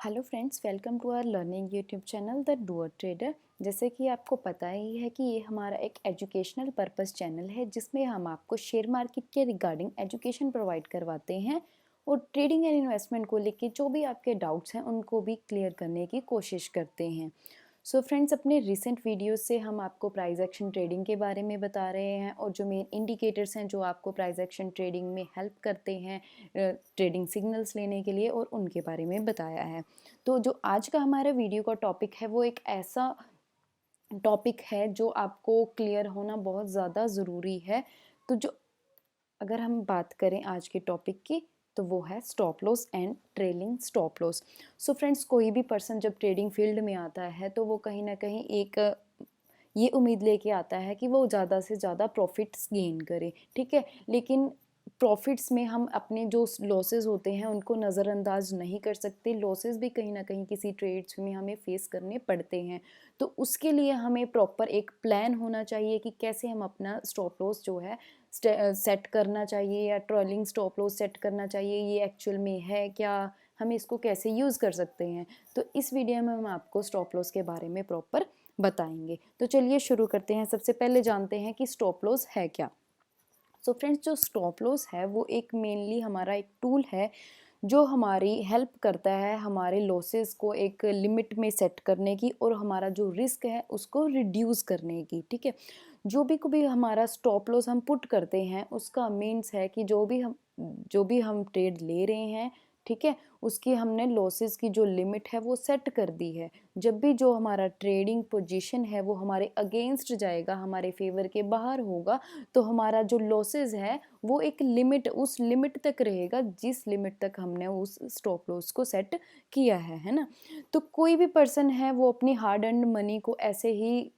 Hello friends, welcome to our learning YouTube channel the doer trader. जैसे कि आपको पता ही है कि ये हमारा एक एजुकेशनल पर्पस चैनल है जिसमें हम आपको शेयर मार्केट के रिगार्डिंग एजुकेशन प्रोवाइड करवाते हैं और ट्रेडिंग एंड इन्वेस्टमेंट को लेके जो भी आपके डाउट्स हैं उनको भी क्लियर करने की कोशिश करते हैं। सो फ्रेंड्स, अपने रिसेंट वीडियोस से हम आपको प्राइस एक्शन ट्रेडिंग के बारे में बता रहे हैं और जो मेन इंडिकेटर्स हैं जो आपको प्राइस एक्शन ट्रेडिंग में हेल्प करते हैं ट्रेडिंग सिग्नल्स लेने के लिए, और उनके बारे में बताया है। तो जो आज का हमारा वीडियो का टॉपिक है वो एक ऐसा टॉपिक है जो आपको क्लियर होना बहुत ज़्यादा ज़रूरी है। तो जो अगर हम बात करें आज के टॉपिक की, तो वो है stop loss and trailing stop loss. So friends, कोई भी पर्सन जब ट्रेडिंग फील्ड में आता है तो वो कहीं ना कहीं एक ये उम्मीद लेके आता है कि वो ज़्यादा से ज़्यादा प्रॉफिट्स गेन करे, ठीक है। लेकिन प्रॉफिट्स में हम अपने जो लॉसेस होते हैं उनको नज़रअंदाज नहीं कर सकते। लॉसेस भी कहीं ना कहीं किसी ट्रेड्स में हमें फेस करने पड़ते हैं। तो उसके लिए हमें प्रॉपर एक प्लान होना चाहिए कि कैसे हम अपना स्टॉप लॉस जो है सेट करना चाहिए या ट्रेलिंग स्टॉप लॉस सेट करना चाहिए, ये एक्चुअल में है क्या, हम इसको कैसे यूज़ कर सकते हैं। तो इस वीडियो में हम आपको स्टॉप लॉस के बारे में प्रॉपर बताएंगे। तो चलिए शुरू करते हैं। सबसे पहले जानते हैं कि स्टॉप लॉस है क्या। सो फ्रेंड्स, जो स्टॉप लॉस है वो एक मेनली हमारा एक टूल है जो हमारी हेल्प करता है हमारे लॉसेस को एक लिमिट में सेट करने की और हमारा जो रिस्क है उसको रिड्यूस करने की, ठीक है। जो भी कभी हमारा स्टॉप लॉस हम पुट करते हैं उसका मीन्स है कि जो भी हम ट्रेड ले रहे हैं, ठीक है, उसकी हमने लॉसेस की जो लिमिट है वो सेट कर दी है। जब भी जो हमारा ट्रेडिंग पोजीशन है वो हमारे अगेंस्ट जाएगा, हमारे फेवर के बाहर होगा, तो हमारा जो लॉसेस है वो एक लिमिट, उस लिमिट तक रहेगा जिस लिमिट तक हमने उस स्टॉप लॉस को सेट किया है ना। तो कोई भी पर्सन है वो अपनी हार्ड अर्न्ड मनी को ऐसे ही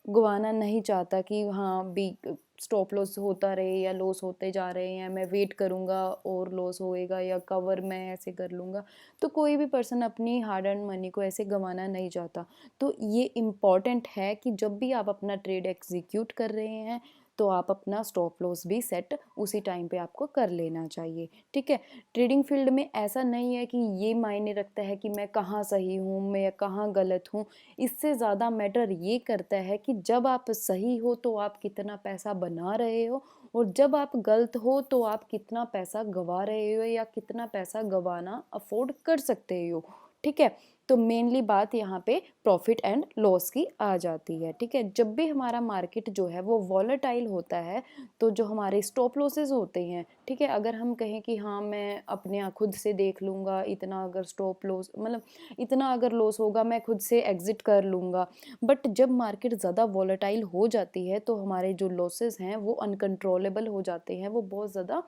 गंवाना नहीं चाहता कि हाँ भी स्टॉप लॉस होता रहे या लॉस होते जा रहे हैं, मैं वेट करूँगा और लॉस होएगा या कवर मैं ऐसे कर लूँगा। तो कोई भी पर्सन अपनी हार्ड अर्न मनी को ऐसे गंवाना नहीं चाहता। तो ये इम्पॉर्टेंट है कि जब भी आप अपना ट्रेड एग्जीक्यूट कर रहे हैं तो आप अपना स्टॉप लॉस भी सेट उसी टाइम पे आपको कर लेना चाहिए, ठीक है। ट्रेडिंग फील्ड में ऐसा नहीं है कि ये मायने रखता है कि मैं कहाँ सही हूँ मैं कहाँ गलत हूँ। इससे ज़्यादा मैटर ये करता है कि जब आप सही हो तो आप कितना पैसा बना रहे हो, और जब आप गलत हो तो आप कितना पैसा गंवा रहे हो या कितना पैसा गंवाना अफोर्ड कर सकते हो, ठीक है। तो मेनली बात यहाँ पे प्रॉफिट एंड लॉस की आ जाती है, ठीक है। जब भी हमारा मार्केट जो है वो वॉलेटाइल होता है तो जो हमारे स्टॉप लॉसेस होते हैं, ठीक है, अगर हम कहें कि हाँ मैं अपने खुद से देख लूँगा, इतना अगर स्टॉप लॉस मतलब इतना अगर लॉस होगा मैं खुद से एग्जिट कर लूँगा, बट जब मार्केट ज़्यादा वॉलेटाइल हो जाती है तो हमारे जो लॉसेस हैं वो अनकंट्रोलेबल हो जाते हैं, वो बहुत ज़्यादा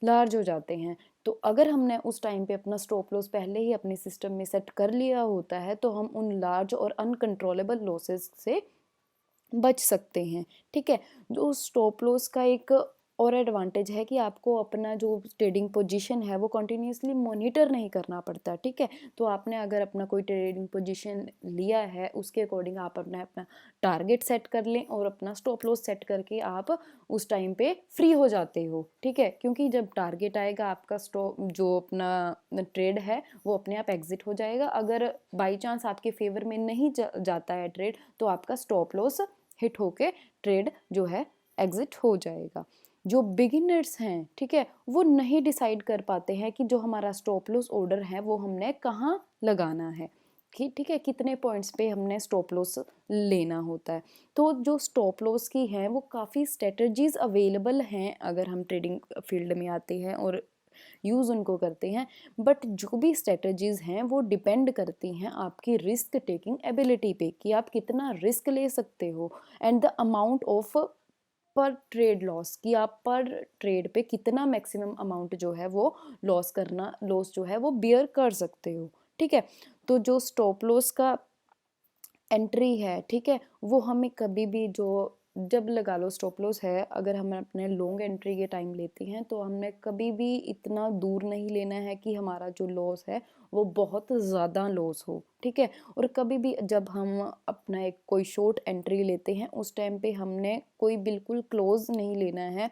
लार्ज हो जाते हैं। तो अगर हमने उस टाइम पे अपना स्टॉप लॉस पहले ही अपने सिस्टम में सेट कर लिया होता है तो हम उन लार्ज और अनकंट्रोलेबल लॉसेस से बच सकते हैं, ठीक है। जो स्टॉप लॉस का एक और एडवांटेज है कि आपको अपना जो ट्रेडिंग पोजीशन है वो कंटिन्यूसली मॉनिटर नहीं करना पड़ता, ठीक है। तो आपने अगर अपना कोई ट्रेडिंग पोजीशन लिया है उसके अकॉर्डिंग आप अपना अपना टारगेट सेट कर लें और अपना स्टॉप लॉस सेट करके आप उस टाइम पे फ्री हो जाते हो, ठीक है। क्योंकि जब टारगेट आएगा आपका स्टॉप जो अपना ट्रेड है वो अपने आप एग्जिट हो जाएगा। अगर बाई चांस आपके फेवर में नहीं जाता है ट्रेड तो आपका स्टॉप लॉस हिट होके ट्रेड जो है एग्जिट हो जाएगा। जो बिगिनर्स हैं, ठीक है, वो नहीं डिसाइड कर पाते हैं कि जो हमारा स्टॉप लॉस ऑर्डर है वो हमने कहाँ लगाना है, ठीक है, कितने पॉइंट्स पे हमने स्टॉप लॉस लेना होता है। तो जो स्टॉप लॉस की है वो काफ़ी स्ट्रेटजीज अवेलेबल हैं अगर हम ट्रेडिंग फील्ड में आते हैं और यूज़ उनको करते हैं। बट जो भी स्ट्रेटजीज़ हैं वो डिपेंड करती हैं आपकी रिस्क टेकिंग एबिलिटी पे कि आप कितना रिस्क ले सकते हो, एंड द अमाउंट ऑफ पर ट्रेड लॉस कि आप पर ट्रेड पे कितना मैक्सिमम अमाउंट जो है वो लॉस जो है वो बियर कर सकते हो, ठीक है। तो जो स्टॉप लॉस का एंट्री है, ठीक है, वो हमें कभी भी जो जब लगा लो स्टॉप लॉस है, अगर हम अपने लॉन्ग एंट्री के टाइम लेते हैं तो हमने कभी भी इतना दूर नहीं लेना है कि हमारा जो लॉस है वो बहुत ज़्यादा लॉस हो, ठीक है। और कभी भी जब हम अपना एक कोई शॉर्ट एंट्री लेते हैं उस टाइम पे हमने कोई बिल्कुल क्लोज नहीं लेना है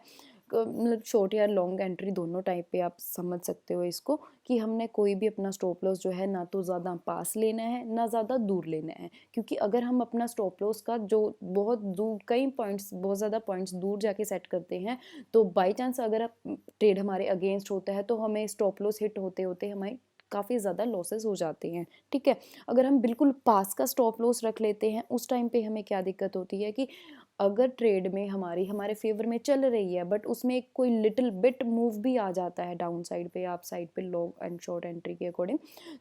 मतलब शॉर्ट या लॉन्ग एंट्री दोनों टाइप पे आप समझ सकते हो इसको, कि हमने कोई भी अपना स्टॉप लॉस जो है ना तो ज़्यादा पास लेना है ना ज़्यादा दूर लेना है, क्योंकि अगर हम अपना स्टॉप लॉस का जो बहुत दूर कई पॉइंट्स बहुत ज़्यादा पॉइंट्स दूर जाके सेट करते हैं, तो बाई चांस अगर ट्रेड हमारे अगेंस्ट होता है तो हमें स्टॉप लॉस हिट होते होते हमारे काफ़ी ज़्यादा लॉसेस हो जाते हैं। ठीक है, अगर हम बिल्कुल पास का स्टॉप लॉस रख लेते हैं उस टाइम पे हमें क्या दिक्कत होती है कि अगर ट्रेड में हमारे फेवर में चल रही है बट उसमें एक कोई लिटिल बिट मूव भी आ जाता है डाउन साइड पे, आप साइड पे लॉन्ग एंड शॉर्ट एंट्री के अकॉर्डिंग,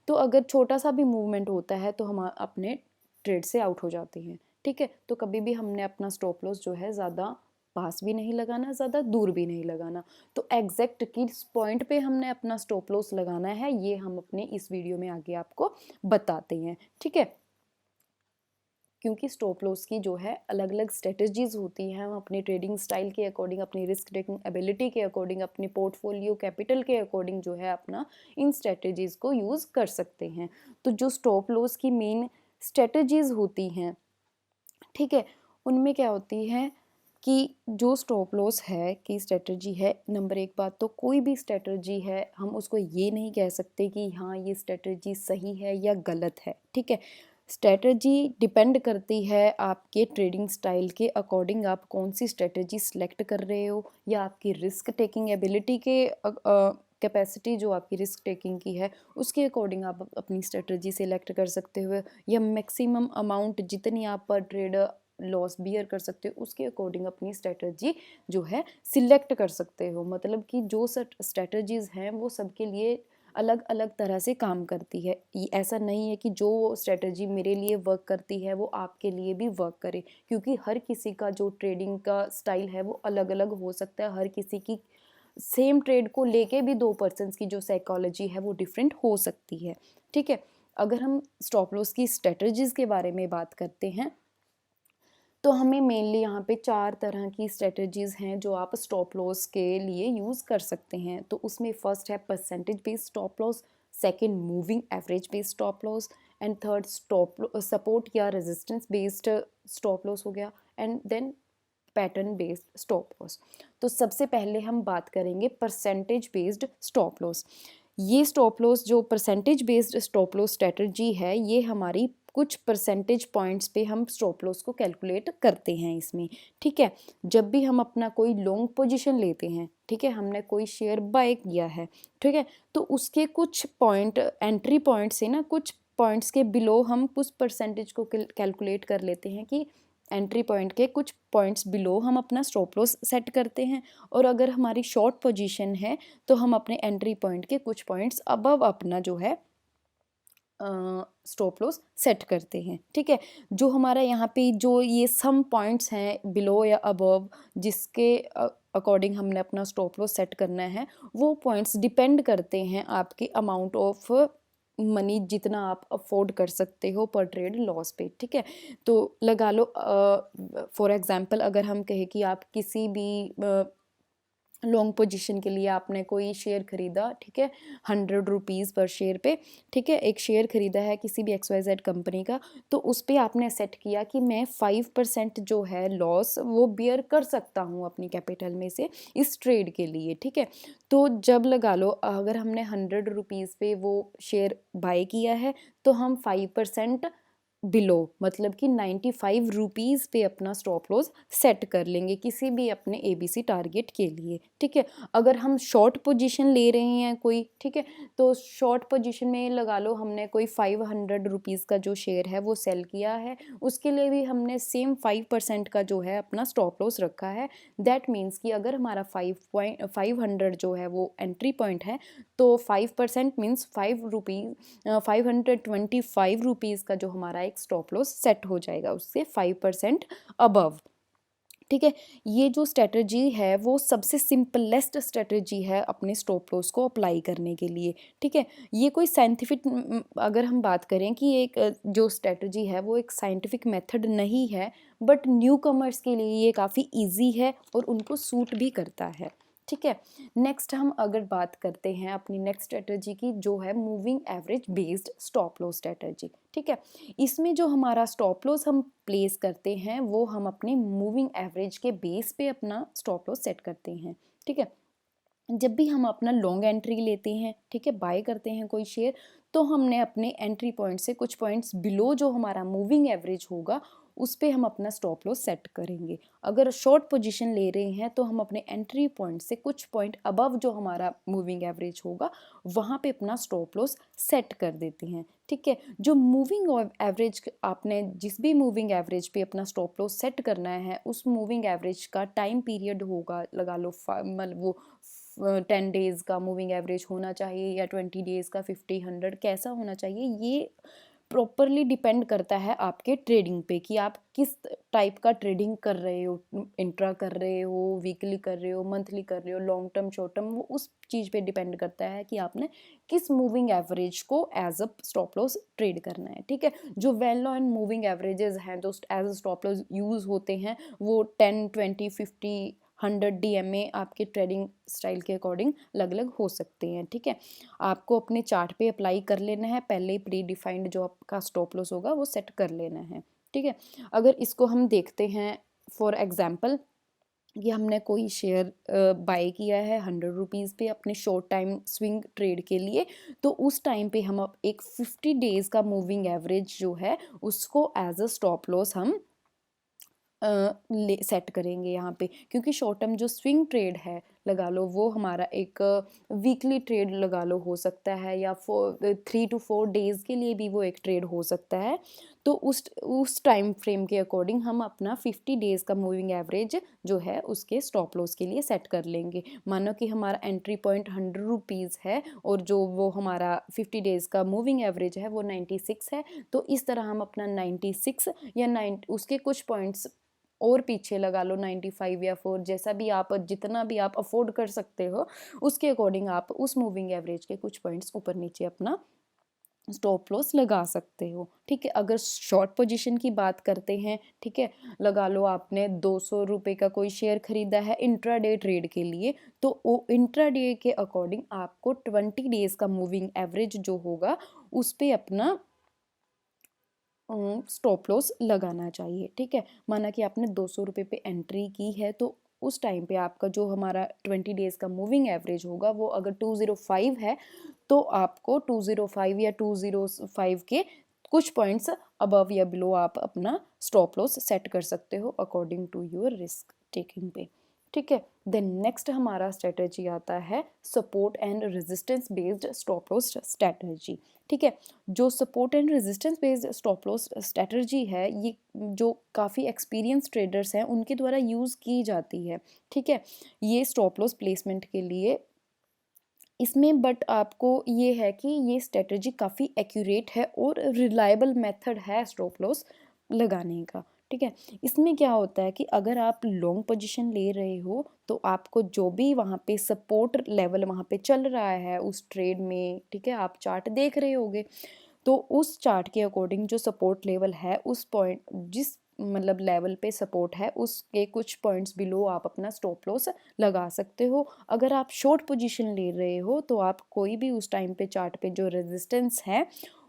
तो अगर छोटा सा भी मूवमेंट होता है तो हम अपने ट्रेड से आउट हो जाते हैं। ठीक है, तो कभी भी हमने अपना स्टॉप लॉस जो है ज़्यादा पास भी नहीं लगाना, ज़्यादा दूर भी नहीं लगाना। तो एग्जैक्ट किस पॉइंट पे हमने अपना स्टॉप लॉस लगाना है ये हम अपने इस वीडियो में आगे आपको बताते हैं। ठीक है, क्योंकि स्टॉप लॉस की जो है अलग अलग स्ट्रेटजीज होती हैं, हम अपने ट्रेडिंग स्टाइल के अकॉर्डिंग, अपनी रिस्क टेकिंग एबिलिटी के अकॉर्डिंग, अपने पोर्टफोलियो कैपिटल के अकॉर्डिंग जो है अपना इन स्ट्रेटजीज को यूज़ कर सकते हैं। तो जो स्टॉप लॉस की मेन स्ट्रेटजीज होती हैं, ठीक है, उनमें क्या होती है कि जो स्टॉप लॉस है की स्ट्रेटजी है, नंबर एक बात तो कोई भी स्ट्रेटजी है हम उसको ये नहीं कह सकते कि हाँ ये स्ट्रेटजी सही है या गलत है। ठीक है, स्ट्रेटजी डिपेंड करती है आपके ट्रेडिंग स्टाइल के अकॉर्डिंग, आप कौन सी स्ट्रेटजी सेलेक्ट कर रहे हो, या आपकी रिस्क टेकिंग एबिलिटी के कैपेसिटी जो आपकी रिस्क टेकिंग की है उसके अकॉर्डिंग आप अपनी स्ट्रेटजी सेलेक्ट कर सकते हो, या मैक्सिमम अमाउंट जितनी आप पर ट्रेड लॉस बियर कर सकते हो उसके अकॉर्डिंग अपनी स्ट्रेटजी जो है सिलेक्ट कर सकते हो। मतलब कि जो स्ट्रेटजीज हैं वो सबके लिए अलग अलग तरह से काम करती है, ऐसा नहीं है कि जो स्ट्रेटजी मेरे लिए वर्क करती है वो आपके लिए भी वर्क करे, क्योंकि हर किसी का जो ट्रेडिंग का स्टाइल है वो अलग अलग हो सकता है, हर किसी की सेम ट्रेड को लेके भी दो पर्सन्स की जो साइकोलॉजी है वो डिफरेंट हो सकती है। ठीक है, अगर हम स्टॉप लॉस की स्ट्रेटजीज के बारे में बात करते हैं तो हमें मेनली यहाँ पे 4 तरह की स्ट्रेटजीज हैं जो आप स्टॉप लॉस के लिए यूज़ कर सकते हैं। तो उसमें फर्स्ट है percentage based stop loss, second moving average based stop loss, and third stop support या रेजिस्टेंस बेस्ड स्टॉप लॉस हो गया, and then pattern based stop loss. तो सबसे पहले हम बात करेंगे परसेंटेज बेस्ड स्टॉप लॉस। ये स्टॉप लॉस जो percentage based stop loss strategy है ये हमारी कुछ परसेंटेज पॉइंट्स पे हम स्टॉप लॉस को कैलकुलेट करते हैं इसमें। ठीक है, जब भी हम अपना कोई लॉन्ग पोजीशन लेते हैं, ठीक है, हमने कोई शेयर बाय किया है, ठीक है, तो उसके कुछ पॉइंट एंट्री पॉइंट से ना कुछ पॉइंट्स के बिलो हम कुछ परसेंटेज को कैलकुलेट कर लेते हैं कि एंट्री पॉइंट के कुछ पॉइंट्स बिलो हम अपना स्टॉप लॉस सेट करते हैं, और अगर हमारी शॉर्ट पोजीशन है तो हम अपने एंट्री पॉइंट के कुछ पॉइंट्स अबव अपना जो है स्टॉप लॉस सेट करते हैं। ठीक है, जो हमारा यहाँ पे जो ये सम पॉइंट्स हैं बिलो या अबव जिसके अकॉर्डिंग हमने अपना स्टॉप लॉस सेट करना है, वो पॉइंट्स डिपेंड करते हैं आपके अमाउंट ऑफ मनी जितना आप अफोर्ड कर सकते हो पर ट्रेड लॉस पे। ठीक है, तो लगा लो फॉर एग्जांपल अगर हम कहें कि आप किसी भी लॉन्ग पोजीशन के लिए आपने कोई शेयर खरीदा, ठीक है, 100 रुपीज़ पर शेयर पे, ठीक है, एक शेयर खरीदा है किसी भी XYZ कंपनी का, तो उस पर आपने सेट किया कि मैं 5% जो है लॉस वो बियर कर सकता हूँ अपनी कैपिटल में से इस ट्रेड के लिए। ठीक है, तो जब लगा लो अगर हमने 100 रुपीज़ पे वो शेयर बाय किया है तो हम 5% बिलो मतलब कि 95 रुपीज़ पे अपना स्टॉप लॉस सेट कर लेंगे किसी भी अपने ABC टारगेट के लिए। ठीक है, अगर हम शॉर्ट पोजीशन ले रहे हैं कोई, ठीक है, तो शॉर्ट पोजीशन में लगा लो हमने कोई 500 रुपीज़ का जो शेयर है वो सेल किया है, उसके लिए भी हमने सेम 5% का जो है अपना स्टॉप लॉस रखा है। दैट मीन्स कि अगर हमारा 500 जो है वो एंट्री पॉइंट है तो 5% मीन्स 525 रुपीज़ का जो हमारा एक स्टॉप लॉस सेट हो जाएगा उससे 5% अबव। ठीक है, ये जो स्ट्रेटजी है वो सबसे सिंपलेस्ट स्ट्रेटजी है अपने स्टॉप लॉस को अप्लाई करने के लिए। ठीक है, ये कोई साइंटिफिक अगर हम बात करें कि एक जो स्ट्रेटजी है वो एक साइंटिफिक मेथड नहीं है, बट न्यू कमर्स के लिए ये काफ़ी इजी है और उनको सूट भी करता है। ठीक है, नेक्स्ट हम अगर बात करते हैं अपनी नेक्स्ट स्ट्रेटजी की जो है moving average based stop loss strategy. ठीक है, इसमें जो हमारा स्टॉप लॉस हम प्लेस करते हैं वो हम अपने मूविंग एवरेज के बेस पे अपना स्टॉप लॉस सेट करते हैं। ठीक है। जब भी हम अपना लॉन्ग एंट्री लेते हैं, ठीक है, बाय करते हैं कोई शेयर, तो हमने अपने एंट्री पॉइंट से कुछ पॉइंट्स बिलो जो हमारा मूविंग एवरेज होगा उस पे हम अपना स्टॉप लॉस सेट करेंगे। अगर शॉर्ट पोजीशन ले रहे हैं तो हम अपने एंट्री पॉइंट से कुछ पॉइंट अबव जो हमारा मूविंग एवरेज होगा वहाँ पे अपना स्टॉप लॉस सेट कर देते हैं, ठीक है। जो मूविंग एवरेज आपने जिस भी मूविंग एवरेज पे अपना स्टॉप लॉस सेट करना है उस मूविंग एवरेज का टाइम पीरियड होगा, लगा लो मतलब वो 10 डेज़ का मूविंग एवरेज होना चाहिए या 20 डेज़ का, 50, 100 कैसा होना चाहिए, ये प्रॉपरली डिपेंड करता है आपके ट्रेडिंग पे कि आप किस टाइप का ट्रेडिंग कर रहे हो, इंट्रा कर रहे हो, वीकली कर रहे हो, मंथली कर रहे हो, लॉन्ग टर्म, शॉर्ट टर्म, वो उस चीज़ पे डिपेंड करता है कि आपने किस मूविंग एवरेज को as a stop loss trade करना है, ठीक है। जो वेल नोन मूविंग एवरेजेस हैं जो as a stop loss use होते हैं वो 10, 20, 50, 100 DMA आपके ट्रेडिंग स्टाइल के अकॉर्डिंग अलग अलग हो सकते हैं, ठीक है। आपको अपने चार्ट पे अप्लाई कर लेना है, पहले ही प्री डिफाइंड जो आपका स्टॉप लॉस होगा वो सेट कर लेना है, ठीक है। अगर इसको हम देखते हैं फॉर एग्जांपल कि हमने कोई शेयर बाय किया है 100 रुपीज़ पे अपने शॉर्ट टाइम स्विंग ट्रेड के लिए, तो उस टाइम पे हम अब एक 50 डेज़ का मूविंग एवरेज जो है उसको एज अ स्टॉप लॉस हम ले सेट करेंगे यहाँ पे, क्योंकि शॉर्ट टर्म जो स्विंग ट्रेड है लगा लो वो हमारा एक वीकली ट्रेड लगा लो हो सकता है या 3 to 4 डेज़ के लिए भी वो एक ट्रेड हो सकता है। तो उस टाइम फ्रेम के अकॉर्डिंग हम अपना 50 डेज़ का मूविंग एवरेज जो है उसके स्टॉप लॉस के लिए सेट कर लेंगे। मानो कि हमारा एंट्री पॉइंट 100 रुपीज़ है और जो वो हमारा 50 डेज़ का मूविंग एवरेज है वो 96 है, तो इस तरह हम अपना 96 या 9 उसके कुछ पॉइंट्स और पीछे लगा लो 95 या 4, जैसा भी आप जितना भी आप अफोर्ड कर सकते हो उसके अकॉर्डिंग आप उस मूविंग एवरेज के कुछ पॉइंट्स ऊपर नीचे अपना स्टॉप लॉस लगा सकते हो, ठीक है। अगर शॉर्ट पोजीशन की बात करते हैं, ठीक है, लगा लो आपने 200 रुपये का कोई शेयर खरीदा है इंट्राडे ट्रेड के लिए, तो वो इंट्राडे के अकॉर्डिंग आपको 20 डेज़ का मूविंग एवरेज जो होगा उस पर अपना स्टॉप लॉस लगाना चाहिए, ठीक है। माना कि आपने 200 रुपये पे एंट्री की है तो उस टाइम पे आपका जो हमारा 20 डेज़ का मूविंग एवरेज होगा वो अगर 205 है तो आपको 205 या 205 के कुछ पॉइंट्स अबव या बिलो आप अपना स्टॉप लॉस सेट कर सकते हो according to your risk taking पे, ठीक है। देन नेक्स्ट हमारा स्ट्रेटजी आता है support and resistance based stop loss strategy, ठीक है। जो support and resistance based stop loss strategy है ये जो काफ़ी एक्सपीरियंस ट्रेडर्स हैं उनके द्वारा यूज़ की जाती है, ठीक है, ये स्टॉप लॉस प्लेसमेंट के लिए। इसमें बट आपको ये है कि ये स्ट्रेटजी काफ़ी एक्यूरेट है और रिलायबल मेथड है स्टॉप लॉस लगाने का, ठीक है। इसमें क्या होता है कि अगर आप लॉन्ग पोजीशन ले रहे हो तो आपको जो भी वहाँ पे सपोर्ट लेवल वहाँ पे चल रहा है उस ट्रेड में, ठीक है, आप चार्ट देख रहे होगे, तो उस चार्ट के अकॉर्डिंग जो सपोर्ट लेवल है उस पॉइंट जिस मतलब लेवल पे सपोर्ट है उसके कुछ पॉइंट्स बिलो आप अपना स्टॉप लॉस लगा सकते हो। अगर आप शॉर्ट पोजीशन ले रहे हो तो आप कोई भी उस टाइम पे चार्ट पे जो रेजिस्टेंस है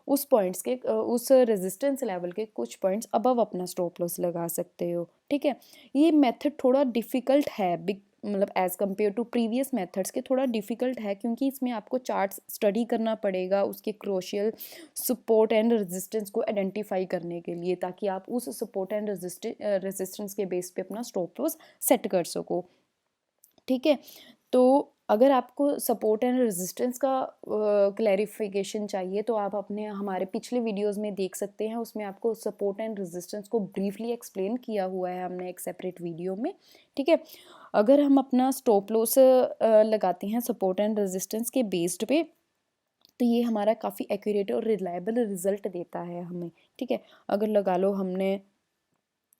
उस पॉइंट्स के उस रेजिस्टेंस लेवल के कुछ पॉइंट्स अबव अपना स्टॉप लॉस लगा सकते हो, ठीक है। ये मेथड थोड़ा डिफ़िकल्ट है बिग मतलब as compare to previous methods के थोड़ा डिफ़िकल्ट है क्योंकि इसमें आपको चार्ट्स स्टडी करना पड़ेगा उसके क्रूशियल सपोर्ट एंड रेजिस्टेंस को आइडेंटिफाई करने के लिए, ताकि आप उस सपोर्ट एंड रेजिस्टेंस के बेस पे अपना स्टॉप लॉस सेट कर सको, ठीक है। तो अगर आपको सपोर्ट एंड रेजिस्टेंस का क्लैरिफिकेशन चाहिए तो आप अपने हमारे पिछले वीडियोस में देख सकते हैं, उसमें आपको सपोर्ट एंड रेजिस्टेंस को ब्रीफली एक्सप्लेन किया हुआ है हमने एक सेपरेट वीडियो में, ठीक है। अगर हम अपना स्टॉप लॉस लगाते हैं सपोर्ट एंड रेजिस्टेंस के बेस्ड पे तो ये हमारा काफ़ी एक्यूरेट और रिलायबल रिजल्ट देता है हमें, ठीक है। अगर लगा लो हमने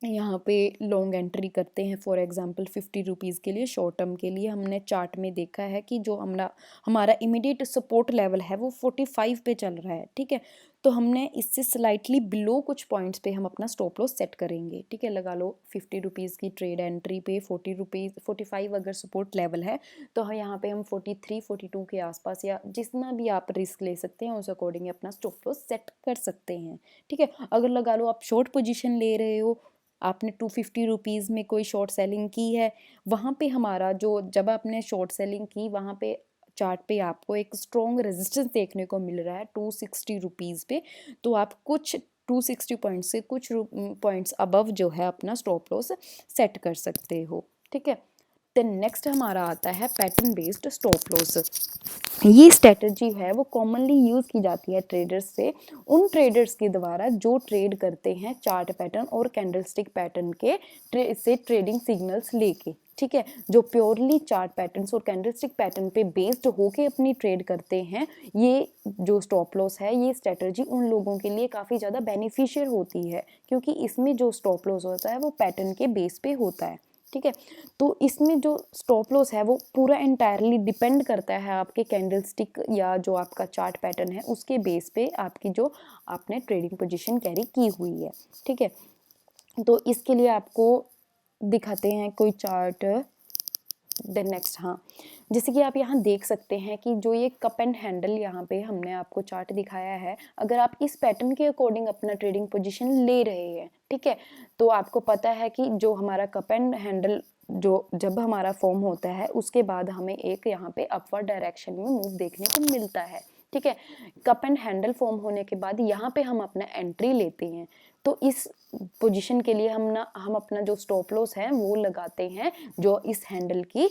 यहाँ पे लॉन्ग एंट्री करते हैं फॉर एग्जांपल 50 रुपीज़ के लिए शॉर्ट टर्म के लिए, हमने चार्ट में देखा है कि जो हमारा इमीडिएट सपोर्ट लेवल है वो 45 पे चल रहा है, ठीक है। तो हमने इससे स्लाइटली बिलो कुछ पॉइंट्स पे हम अपना स्टॉप लॉस सेट करेंगे, ठीक है। लगा लो 50 रुपीज़ की ट्रेड एंट्री पे 40 रुपीज़ 45 अगर सपोर्ट लेवल है तो हम यहाँ पे हम 43-42 के आसपास या जितना भी आप रिस्क ले सकते हैं उस अकॉर्डिंग अपना स्टॉप लॉस सेट कर सकते हैं, ठीक है। अगर लगा लो आप शॉर्ट पोजिशन ले रहे हो आपने 250 रुपीज़ में कोई शॉर्ट सेलिंग की है, वहाँ पे हमारा जो जब आपने शॉर्ट सेलिंग की वहाँ पे चार्ट पे आपको एक स्ट्रॉन्ग रेजिस्टेंस देखने को मिल रहा है 260 रुपीज़ पे, तो आप कुछ 260 पॉइंट से कुछ पॉइंट्स अबव जो है अपना स्टॉप लॉस सेट कर सकते हो। ठीक है, देन नेक्स्ट हमारा आता है पैटर्न बेस्ड स्टॉप लॉस। ये स्ट्रेटजी है वो कॉमनली यूज़ की जाती है ट्रेडर्स से, उन ट्रेडर्स के द्वारा जो ट्रेड करते हैं चार्ट पैटर्न और कैंडलस्टिक पैटर्न के से ट्रेडिंग सिग्नल्स लेके। ठीक है, जो प्योरली चार्ट पैटर्न्स और कैंडलस्टिक पैटर्न पे बेस्ड होके अपनी ट्रेड करते हैं, ये जो स्टॉप लॉस है ये स्ट्रेटजी उन लोगों के लिए काफ़ी ज़्यादा बेनिफिशियल होती है, क्योंकि इसमें जो स्टॉप लॉस होता है वो पैटर्न के बेस पे होता है। ठीक है, तो इसमें जो स्टॉप लॉस है वो पूरा एंटायरली डिपेंड करता है आपके कैंडलस्टिक या जो आपका चार्ट पैटर्न है उसके बेस पे आपकी जो आपने ट्रेडिंग पोजीशन कैरी की हुई है। ठीक है, तो इसके लिए आपको दिखाते हैं कोई चार्ट। देन नेक्स्ट, हाँ, जैसे कि आप यहाँ देख सकते हैं कि जो ये कप एंड हैंडल यहाँ पे हमने आपको चार्ट दिखाया है, अगर आप इस पैटर्न के अकॉर्डिंग अपना ट्रेडिंग पोजीशन ले रहे हैं, ठीक है, तो आपको पता है कि जो हमारा कप एंड हैंडल जो जब हमारा फॉर्म होता है उसके बाद हमें एक यहाँ पे अपवर्ड डायरेक्शन में मूव देखने को मिलता है। ठीक है, कप एंड हैंडल फॉर्म होने के बाद यहाँ पे हम अपना एंट्री लेते हैं, तो इस पोजीशन के लिए हम अपना जो स्टॉप लॉस है वो लगाते हैं, जो इस हैंडल की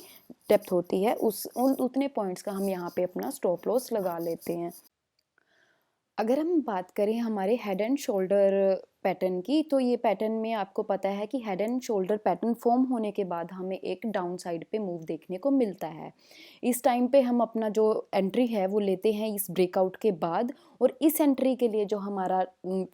डेप्थ होती है उतने पॉइंट्स का हम यहाँ पे अपना स्टॉप लॉस लगा लेते हैं। अगर हम बात करें हमारे हेड एंड शोल्डर पैटर्न की, तो ये पैटर्न में आपको पता है कि head and shoulder pattern form होने के बाद हमें एक डाउन साइड पे मूव देखने को मिलता है। इस टाइम पे हम अपना जो एंट्री है वो लेते हैं इस ब्रेकआउट के बाद, और इस एंट्री के लिए जो हमारा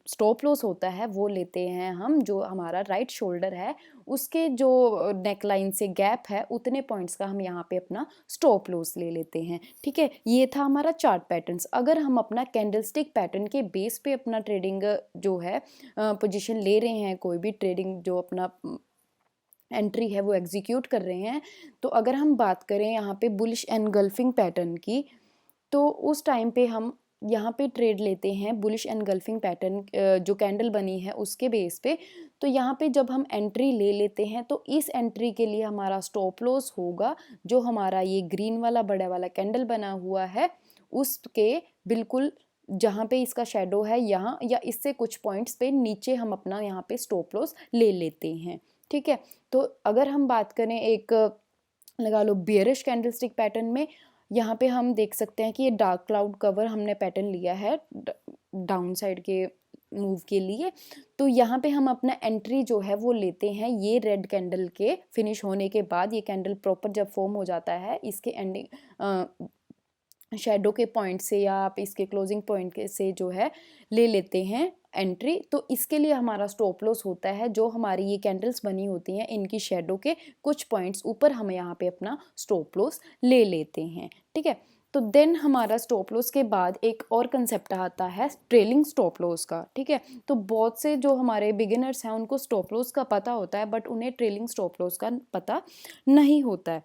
स्टॉप लॉस होता है वो लेते हैं हम, जो हमारा राइट शोल्डर है उसके जो नेक लाइन से गैप है उतने पॉइंट्स का हम यहाँ पे अपना स्टॉप लॉस ले लेते हैं। ठीक है, ये था हमारा चार्ट पैटर्न्स। अगर हम अपना कैंडलस्टिक पैटर्न के बेस पे अपना ट्रेडिंग जो है पोजीशन ले रहे हैं, कोई भी ट्रेडिंग जो अपना एंट्री है वो एग्जीक्यूट कर रहे हैं, तो अगर हम बात करें यहाँ पे बुलिश एनगल्फिंग पैटर्न की, तो उस टाइम पे हम यहाँ पे ट्रेड लेते हैं बुलिश एनगल्फिंग पैटर्न जो कैंडल बनी है उसके बेस पे। तो यहाँ पे जब हम एंट्री ले लेते हैं तो इस एंट्री के लिए हमारा स्टॉप लॉस होगा जो हमारा ये ग्रीन वाला बड़ा वाला कैंडल बना हुआ है उसके बिल्कुल जहाँ पे इसका शेडो है यहाँ या इससे कुछ पॉइंट्स पे नीचे हम अपना यहाँ पे स्टॉप लॉस ले लेते हैं। ठीक है, तो अगर हम बात करें एक लगा लो बियरिश कैंडलस्टिक पैटर्न में, यहाँ पे हम देख सकते हैं कि ये डार्क क्लाउड कवर हमने पैटर्न लिया है डाउन साइड के मूव के लिए, तो यहाँ पे हम अपना एंट्री जो है वो लेते हैं ये रेड कैंडल के फिनिश होने के बाद। ये कैंडल प्रॉपर जब फॉर्म हो जाता है इसके एंडिंग शेडो के पॉइंट से या आप इसके क्लोजिंग पॉइंट से जो है ले लेते हैं एंट्री, तो इसके लिए हमारा स्टॉप लॉस होता है जो हमारी ये कैंडल्स बनी होती हैं इनकी शेडो के कुछ पॉइंट्स ऊपर हम यहाँ पे अपना स्टॉप लॉस ले लेते हैं। ठीक है, तो देन हमारा स्टॉप लॉस के बाद एक और कंसेप्ट आता है ट्रेलिंग स्टॉप लॉस का। ठीक है, तो बहुत से जो हमारे बिगिनर्स हैं उनको स्टॉप लॉस का पता होता है बट उन्हें ट्रेलिंग स्टॉप लॉस का पता नहीं होता है।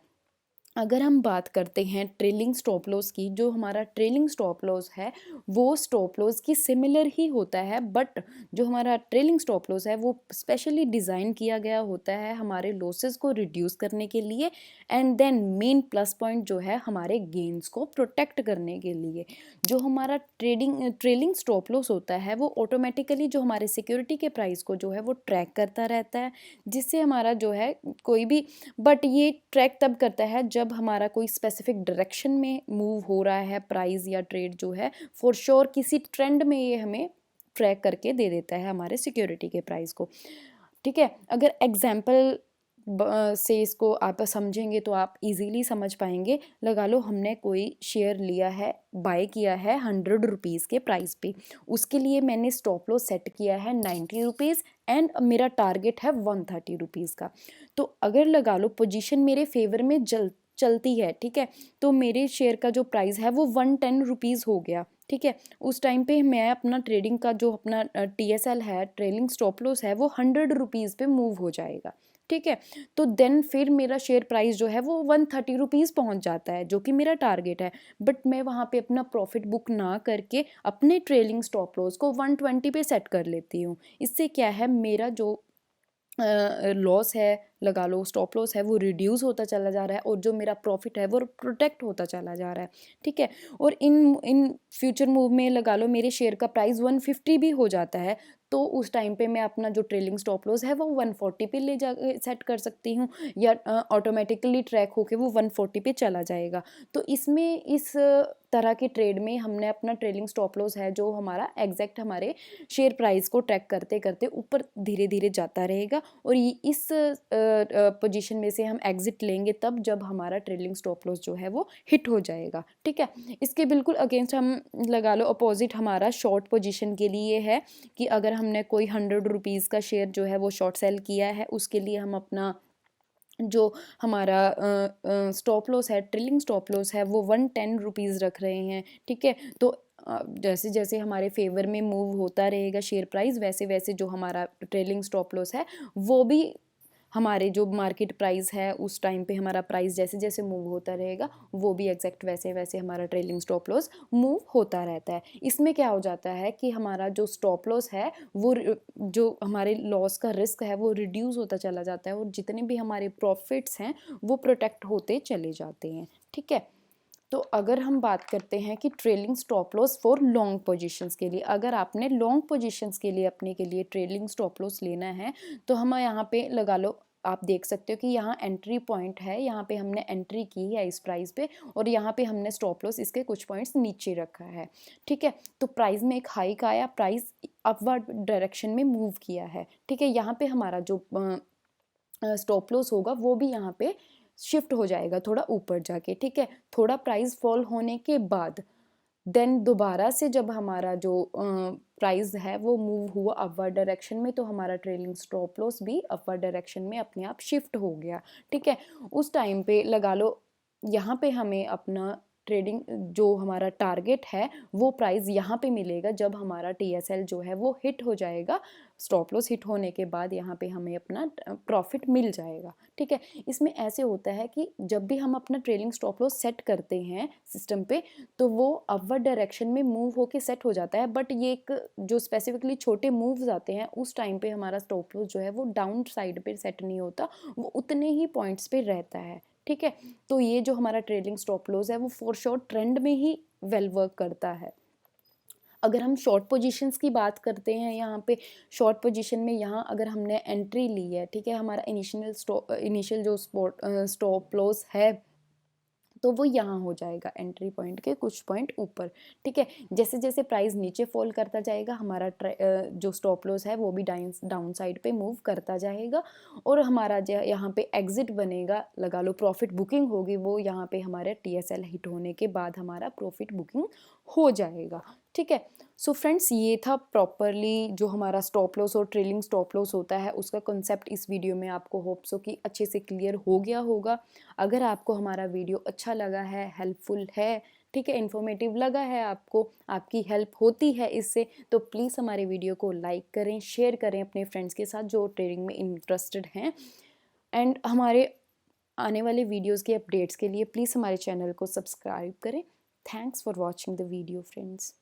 अगर हम बात करते हैं ट्रेलिंग स्टॉप लॉस की, जो हमारा ट्रेलिंग स्टॉप लॉस है वो स्टॉप लॉस की सिमिलर ही होता है, बट जो हमारा ट्रेलिंग स्टॉप लॉस है वो स्पेशली डिज़ाइन किया गया होता है हमारे लॉसेस को रिड्यूस करने के लिए, and then main plus point जो है हमारे गेन्स को प्रोटेक्ट करने के लिए। जो हमारा ट्रेलिंग स्टॉप लॉस होता है वो ऑटोमेटिकली जो हमारे सिक्योरिटी के प्राइस को जो है वो ट्रैक करता रहता है, जिससे हमारा जो है कोई भी, बट ये ट्रैक तब करता है जब हमारा कोई स्पेसिफिक डायरेक्शन में मूव हो रहा है प्राइस या ट्रेड जो है, फॉर श्योर किसी ट्रेंड में ये हमें ट्रैक करके दे देता है हमारे सिक्योरिटी के प्राइस को। ठीक है, अगर एग्जाम्पल से इसको आप समझेंगे तो आप इजीली समझ पाएंगे। लगा लो हमने कोई शेयर लिया है, बाय किया है 100 रुपीज़ के प्राइस पे, उसके लिए मैंने स्टॉप लॉस सेट किया है 90 रुपीज़ एंड मेरा टारगेट है 130 रुपीज़ का। तो अगर लगा लो पोजीशन मेरे फेवर में चलती है, ठीक है, तो मेरे शेयर का जो प्राइस है वो 110 रुपीज़ हो गया। ठीक है, उस टाइम पे मैं अपना ट्रेडिंग का जो अपना TSL है, ट्रेलिंग स्टॉप लॉस है, वो 100 रुपीज़ पे मूव हो जाएगा। ठीक है, तो देन फिर मेरा शेयर प्राइस जो है वो 130 रुपीज़ पहुँच जाता है जो कि मेरा टारगेट है, बट मैं वहाँ पे अपना प्रॉफिट बुक ना करके अपने ट्रेलिंग स्टॉप लॉस को 120 पे सेट कर लेती हूँ। इससे क्या है, मेरा जो लॉस है, लगा लो स्टॉप लॉस है, वो रिड्यूस होता चला जा रहा है और जो मेरा प्रॉफिट है वो प्रोटेक्ट होता चला जा रहा है, ठीक है। और इन इन फ्यूचर मूव में लगा लो मेरे शेयर का प्राइस 150 भी हो जाता है, तो उस टाइम पे मैं अपना जो ट्रेलिंग स्टॉप लॉस है वो 140 पे ले जा सेट कर सकती हूँ, या ऑटोमेटिकली ट्रैक होके वो 140 पे चला जाएगा। तो इसमें इस तरह के ट्रेड में हमने अपना ट्रेलिंग स्टॉप लॉस है जो हमारा एग्जैक्ट हमारे शेयर प्राइस को ट्रैक करते करते ऊपर धीरे धीरे जाता रहेगा, और ये इस पोजीशन में से हम एग्जिट लेंगे तब जब हमारा ट्रेलिंग स्टॉप लॉस जो है वो हिट हो जाएगा, ठीक है। इसके बिल्कुल अगेंस्ट हम लगा लो अपोजिट हमारा शॉर्ट पोजीशन के लिए है कि अगर हमने कोई 100 रुपीज़ का शेयर जो है वो शॉर्ट सेल किया है, उसके लिए हम अपना जो हमारा स्टॉप लॉस है, ट्रेलिंग स्टॉप लॉस है, वो 110 रुपीज़ रख रहे हैं, ठीक है। तो जैसे जैसे हमारे फेवर में मूव होता रहेगा शेयर प्राइस, वैसे वैसे जो हमारा ट्रेलिंग स्टॉप लॉस है वो भी हमारे जो मार्केट प्राइस है उस टाइम पे हमारा प्राइस जैसे जैसे मूव होता रहेगा वो भी एग्जैक्ट वैसे वैसे हमारा ट्रेलिंग स्टॉप लॉस मूव होता रहता है। इसमें क्या हो जाता है कि हमारा जो स्टॉप लॉस है वो जो हमारे लॉस का रिस्क है वो रिड्यूस होता चला जाता है, और जितने भी हमारे प्रॉफिट्स हैं वो प्रोटेक्ट होते चले जाते हैं, ठीक है। तो अगर हम बात करते हैं कि trailing stop loss for long positions के लिए, अगर आपने लॉन्ग पोजीशंस के लिए अपने के लिए ट्रेलिंग स्टॉप लॉस लेना है तो हम यहाँ पे लगा लो, आप देख सकते हो कि यहाँ एंट्री पॉइंट है, यहाँ पे हमने एंट्री की है इस प्राइस पे, और यहाँ पे हमने स्टॉप लॉस इसके कुछ पॉइंट्स नीचे रखा है, ठीक है। तो प्राइस में एक हाइक आया, प्राइस अपवर्ड डायरेक्शन में मूव किया है, ठीक है। यहाँ पे हमारा जो स्टॉप लॉस होगा वो भी यहाँ पे शिफ्ट हो जाएगा थोड़ा ऊपर जाके, ठीक है। थोड़ा प्राइस फॉल होने के बाद देन दोबारा से जब हमारा जो प्राइस है वो मूव हुआ अपवर्ड डायरेक्शन में, तो हमारा ट्रेलिंग स्टॉप लॉस भी अपवर्ड डायरेक्शन में अपने आप शिफ्ट हो गया, ठीक है। उस टाइम पे लगा लो यहाँ पे हमें अपना ट्रेडिंग जो हमारा टारगेट है वो प्राइस यहाँ पे मिलेगा जब हमारा TSL जो है वो हिट हो जाएगा, स्टॉप लॉस हिट होने के बाद यहाँ पे हमें अपना प्रॉफिट मिल जाएगा, ठीक है। इसमें ऐसे होता है कि जब भी हम अपना ट्रेलिंग स्टॉप लॉस सेट करते हैं सिस्टम पे तो वो अपवर्ड डायरेक्शन में मूव होके सेट हो जाता है, बट ये एक जो स्पेसिफिकली छोटे मूव्स आते हैं उस टाइम पे हमारा स्टॉप लॉस जो है वो डाउन साइड पे सेट नहीं होता, वो उतने ही पॉइंट्स पे रहता है, ठीक है। तो ये जो हमारा ट्रेलिंग स्टॉप लॉस है वो फॉर शॉर्ट ट्रेंड में ही वेल वर्क करता है। अगर हम शॉर्ट पोजीशंस की बात करते हैं यहाँ पे, शॉर्ट पोजीशन में यहाँ अगर हमने एंट्री ली है, ठीक है, हमारा इनिशियल जो स्टॉप लॉस है तो वो यहाँ हो जाएगा एंट्री पॉइंट के कुछ पॉइंट ऊपर, ठीक है। जैसे जैसे प्राइस नीचे फॉल करता जाएगा हमारा जो स्टॉप लॉस है वो भी डाउन साइड पे मूव करता जाएगा, और हमारा जो यहाँ पे एग्जिट बनेगा, लगा लो प्रॉफिट बुकिंग होगी, वो यहाँ पे हमारे TSL हिट होने के बाद हमारा प्रॉफिट बुकिंग हो जाएगा, ठीक है। सो फ्रेंड्स, ये था प्रॉपरली जो हमारा स्टॉप लॉस और ट्रेलिंग स्टॉप लॉस होता है उसका कॉन्सेप्ट इस वीडियो में आपको होप सो कि अच्छे से क्लियर हो गया होगा। अगर आपको हमारा वीडियो अच्छा लगा है, हेल्पफुल है, ठीक है, इन्फॉर्मेटिव लगा है, आपको आपकी हेल्प होती है इससे, तो प्लीज़ हमारे वीडियो को लाइक करें, शेयर करें अपने फ्रेंड्स के साथ जो ट्रेडिंग में इंटरेस्टेड हैं, एंड हमारे आने वाले वीडियोज़ के अपडेट्स के लिए प्लीज़ हमारे चैनल को सब्सक्राइब करें। Thanks for watching the video friends.